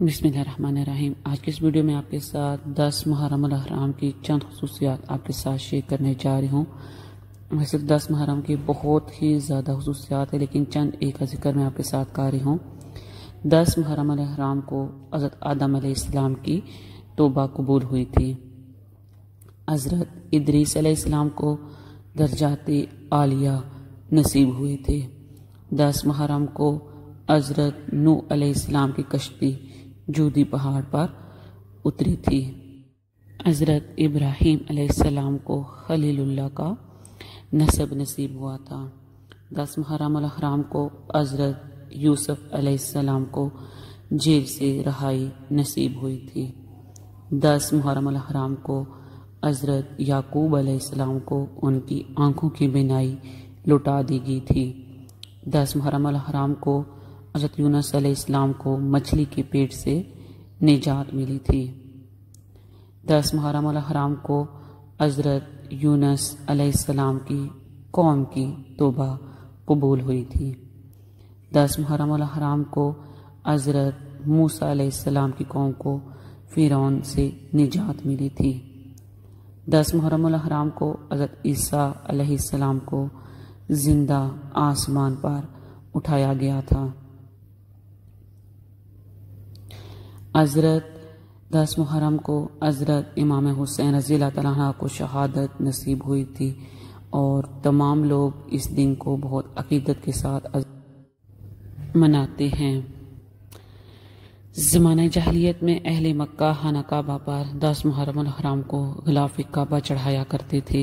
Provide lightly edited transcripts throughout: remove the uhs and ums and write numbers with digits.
بسم اللہ الرحمن الرحیم۔ آج کے اس ویڈیو میں آپ کے ساتھ 10 محرم الحرام کی چند خصوصیات آپ کے ساتھ شیئر کرنے جا رہی ہوں۔ ویسے 10 محرم کی بہت ہی زیادہ خصوصیات ہیں، لیکن چند ایک کا ذکر میں آپ کے ساتھ کر رہی ہوں۔ 10 محرم الحرام کو حضرت آدم علیہ السلام کی توبہ قبول ہوئی تھی۔ حضرت ادریس علیہ السلام کو درجات عالیہ نصیب ہوئے تھے۔ 10 محرم کو حضرت نوح علیہ السلام کی کشتی جودی پہاڑ پر اتری تھی۔ حضرت ابراہیم علیہ السلام کو خلیل اللہ کا نسب نصیب ہوا تھا۔ 10 محرم الحرام کو حضرت یوسف علیہ السلام کو جیل سے رہائی نصیب ہوئی تھی۔ 10 محرم الحرام کو حضرت یعقوب علیہ السلام کو ان کی آنکھوں کی بینائی لوٹا دی گئی تھی۔ 10 محرم الحرام کو حضرت یونس علیہ السلام کو مچھلی کے پیٹ سے نجات ملی تھی۔ 10 محرم الحرام کو حضرت یونس علیہ السلام کی قوم کی توبہ قبول ہوئی تھی۔ 10 محرم الحرام کو حضرت موسیٰ علیہ السلام کی قوم کو فرعون سے نجات ملی تھی۔ 10 محرم الحرام کو حضرت عیسیٰ علیہ السلام کو زندہ آسمان پر اٹھایا گیا تھا۔ حضرت 10 محرم کو حضرت امام حسین رضی اللہ تعالیٰ عنہ کو شہادت نصیب ہوئی تھی، اور تمام لوگ اس دن کو بہت عقیدت کے ساتھ مناتے ہیں۔ زمانہ جاہلیت میں اہل مکہ خانہ کعبہ پر 10 محرم الحرام کو غلاف کعبہ چڑھایا کرتے تھے،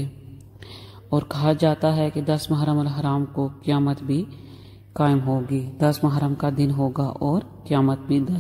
اور کہا جاتا ہے کہ 10 محرم الحرام کو قیامت بھی قائم ہوگی۔ 10 محرم کا دن ہوگا اور قیامت بھی 10